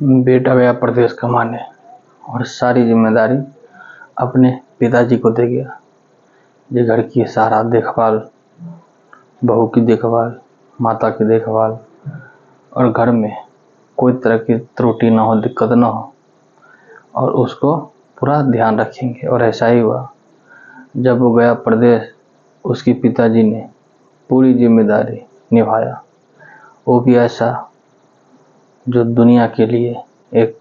बेटा गया प्रदेश कमाने और सारी जिम्मेदारी अपने पिताजी को दे गया। ये घर की सारा देखभाल, बहू की देखभाल, माता की देखभाल और घर में कोई तरह की त्रुटि ना हो, दिक्कत ना हो, और उसको पूरा ध्यान रखेंगे। और ऐसा ही हुआ। जब वो गया प्रदेश, उसके पिताजी ने पूरी जिम्मेदारी निभाया। वो भी ऐसा जो दुनिया के लिए एक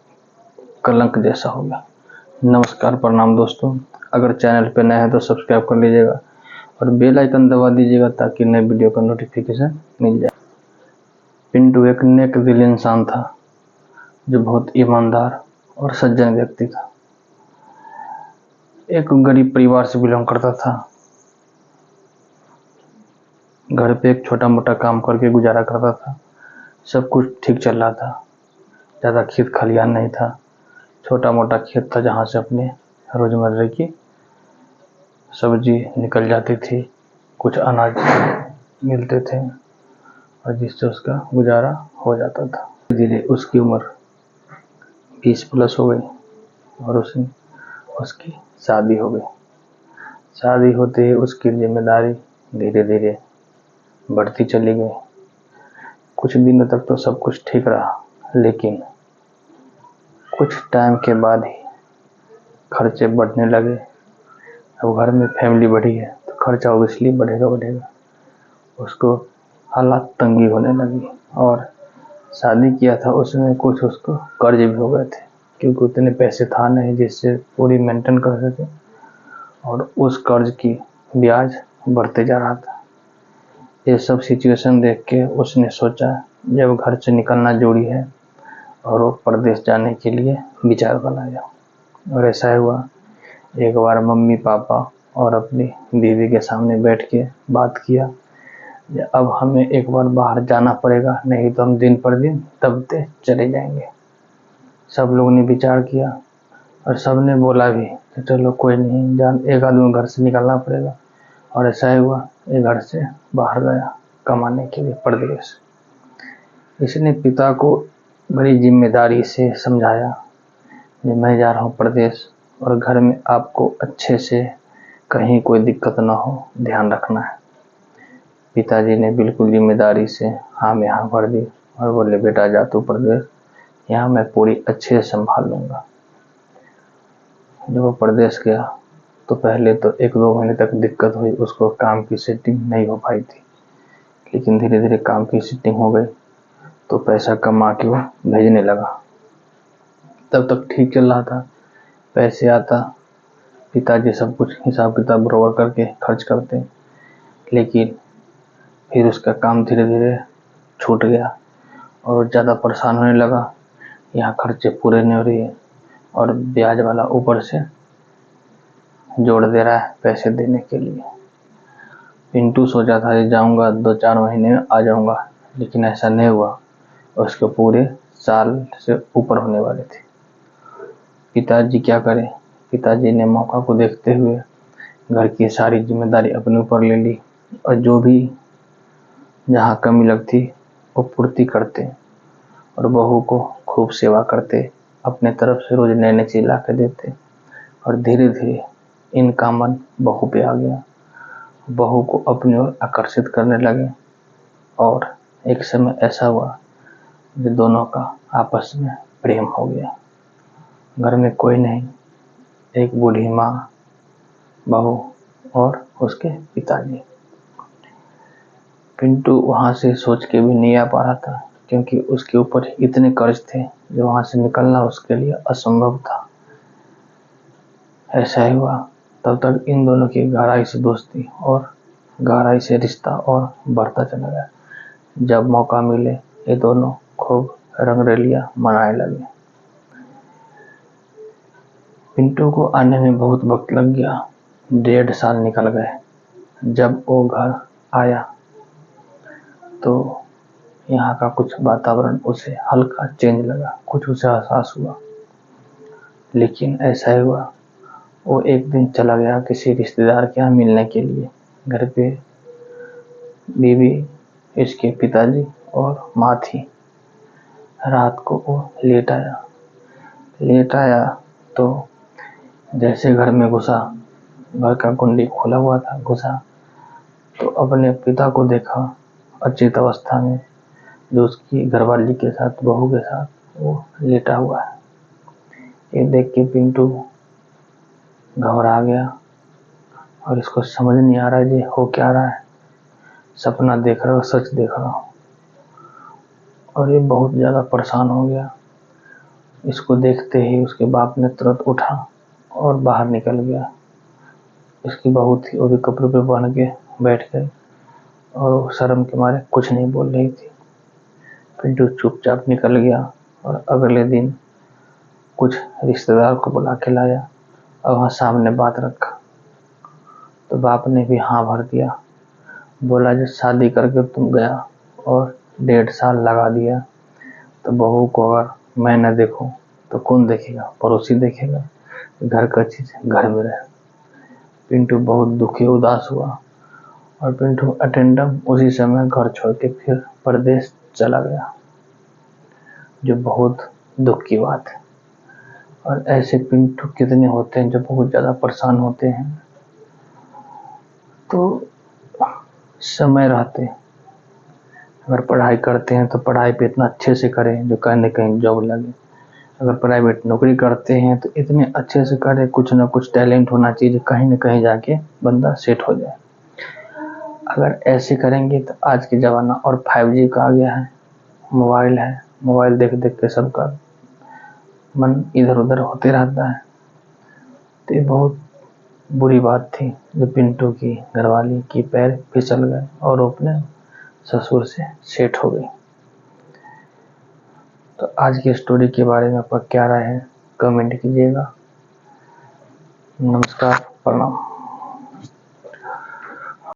कलंक जैसा हो गया। नमस्कार, प्रणाम दोस्तों। अगर चैनल पे नए हैं तो सब्सक्राइब कर लीजिएगा और बेल आइकन दबा दीजिएगा ताकि नए वीडियो का नोटिफिकेशन मिल जाए। पिंटू एक नेक दिल इंसान था जो बहुत ईमानदार और सज्जन व्यक्ति था। एक गरीब परिवार से बिलोंग करता था। घर पे एक छोटा मोटा काम करके गुजारा करता था। सब कुछ ठीक चल रहा था। ज़्यादा खेत खलियान नहीं था, छोटा मोटा खेत था जहाँ से अपने रोजमर्रा की सब्जी निकल जाती थी, कुछ अनाज मिलते थे और जिससे उसका गुजारा हो जाता था। धीरे धीरे उसकी उम्र 20+ हो गई और उसकी शादी हो गई। शादी होते ही उसकी जिम्मेदारी धीरे धीरे बढ़ती चली गई। कुछ दिनों तक तो सब कुछ ठीक रहा, लेकिन कुछ टाइम के बाद ही खर्चे बढ़ने लगे। अब घर में फैमिली बढ़ी है तो खर्चा ऑब्वियसली बढ़ेगा। उसको हालात तंगी होने लगी और शादी किया था उसमें कुछ उसको कर्ज भी हो गए थे, क्योंकि उतने पैसे था नहीं जिससे पूरी मेंटेन कर सके, और उस कर्ज की ब्याज बढ़ते जा रहा था। ये सब सिचुएशन देख के उसने सोचा जब घर से निकलना जरूरी है, और वो प्रदेश जाने के लिए विचार बनाया। और ऐसा हुआ, एक बार मम्मी पापा और अपनी बीवी के सामने बैठ के बात किया, अब हमें एक बार बाहर जाना पड़ेगा, नहीं तो हम दिन पर दिन दबते चले जाएंगे। सब लोगों ने विचार किया और सब ने बोला भी कि चलो कोई नहीं, एक आदमी घर से निकलना पड़ेगा। और ऐसा ही हुआ, ये घर से बाहर गया कमाने के लिए प्रदेश। इसने पिता को बड़ी जिम्मेदारी से समझाया कि मैं जा रहा हूँ प्रदेश और घर में आपको अच्छे से कहीं कोई दिक्कत ना हो, ध्यान रखना है। पिताजी ने बिल्कुल जिम्मेदारी से हाँ में हाँ भर दी और बोले, बेटा जा तू प्रदेश, यहाँ मैं पूरी अच्छे से संभाल लूँगा। जब वो प्रदेश गया तो पहले तो 1-2 महीने तक दिक्कत हुई, उसको काम की सेटिंग नहीं हो पाई थी, लेकिन धीरे धीरे काम की सेटिंग हो गई तो पैसा कमा के वो भेजने लगा। तब तक ठीक चल रहा था, पैसे आता, पिताजी सब कुछ हिसाब किताब बराबर करके खर्च करते, लेकिन फिर उसका काम धीरे धीरे छूट गया और ज़्यादा परेशान होने लगा। यहाँ खर्चे पूरे नहीं हो रही है और ब्याज वाला ऊपर से जोड़ दे रहा है पैसे देने के लिए। पिंटू सोचा था कि जाऊँगा 2-4 महीने में आ जाऊँगा, लेकिन ऐसा नहीं हुआ। उसके पूरे साल से ऊपर होने वाले थे। पिताजी क्या करें? पिताजी ने मौका को देखते हुए घर की सारी जिम्मेदारी अपने ऊपर ले ली और जो भी जहाँ कमी लगती वो पूर्ति करते और बहू को खूब सेवा करते, अपने तरफ से रोज नए नए चीज ला के देते। और धीरे धीरे इनका मन बहू पे आ गया, बहू को अपनी ओर आकर्षित करने लगे। और एक समय ऐसा हुआ कि दोनों का आपस में प्रेम हो गया। घर में कोई नहीं, एक बूढ़ी माँ, बहू और उसके पिताजी। पिंटू वहाँ से सोच के भी नहीं आ पा रहा था, क्योंकि उसके ऊपर इतने कर्ज थे जो वहाँ से निकलना उसके लिए असंभव था। ऐसा ही हुआ। तब तक इन दोनों की गहराई से दोस्ती और गहराई से रिश्ता और बढ़ता चला गया। जब मौका मिले ये दोनों खूब रंगरलियां मनाने लगे। पिंटू को आने में बहुत वक्त लग गया, 1.5 साल निकल गए। जब वो घर आया तो यहाँ का कुछ वातावरण उसे हल्का चेंज लगा, कुछ उसे एहसास हुआ। लेकिन ऐसा ही हुआ, वो एक दिन चला गया किसी रिश्तेदार के यहाँ मिलने के लिए। घर पे बीवी, इसके पिताजी और माँ थी। रात को वो लेट आया तो जैसे घर में घुसा, घर का कुंडी खुला हुआ था, घुसा तो अपने पिता को देखा अचेत अवस्था में, जो उसकी घरवाली के साथ, बहू के साथ वो लेटा हुआ है। ये देख के पिंटू घबरा गया और इसको समझ नहीं आ रहा है ये हो क्या रहा है, सपना देख रहा हो, सच देख रहा हो। और ये बहुत ज़्यादा परेशान हो गया। इसको देखते ही उसके बाप ने तुरंत उठा और बाहर निकल गया। इसकी बहू थी, वो भी कपड़े पे बांध के बैठ गई और शर्म के मारे कुछ नहीं बोल रही थी। पिंटू चुपचाप निकल गया और अगले दिन कुछ रिश्तेदार को बुला के लाया और वहाँ सामने बात रखा तो बाप ने भी हाँ भर दिया। बोला जब शादी करके तुम गया और 1.5 साल लगा दिया तो बहू को अगर मैं न देखूं तो कौन देखेगा, पड़ोसी देखेगा। घर का चीज घर में रहे। पिंटू बहुत दुखी उदास हुआ और पिंटू अटेंडम उसी समय घर छोड़ के फिर परदेश चला गया, जो बहुत दुख की बात है। और ऐसे पिंटू कितने होते हैं जो बहुत ज़्यादा परेशान होते हैं। तो समय रहते अगर पढ़ाई करते हैं तो पढ़ाई पे इतना अच्छे से करें जो कहीं न कहीं जॉब लगे। अगर प्राइवेट नौकरी करते हैं तो इतने अच्छे से करें, कुछ ना कुछ टैलेंट होना चाहिए, कहीं न कहीं जाके बंदा सेट हो जाए। अगर ऐसे करेंगे तो आज के ज़माना और 5G का आ गया है, मोबाइल है, मोबाइल देख देख के सबका मन इधर उधर होते रहता है। तो ये बहुत बुरी बात थी जो पिंटू की घरवाली की पैर फिसल गए और वो अपने ससुर से सेट हो गई। तो आज की स्टोरी के बारे में आपका क्या राय है, कमेंट कीजिएगा। नमस्कार, प्रणाम।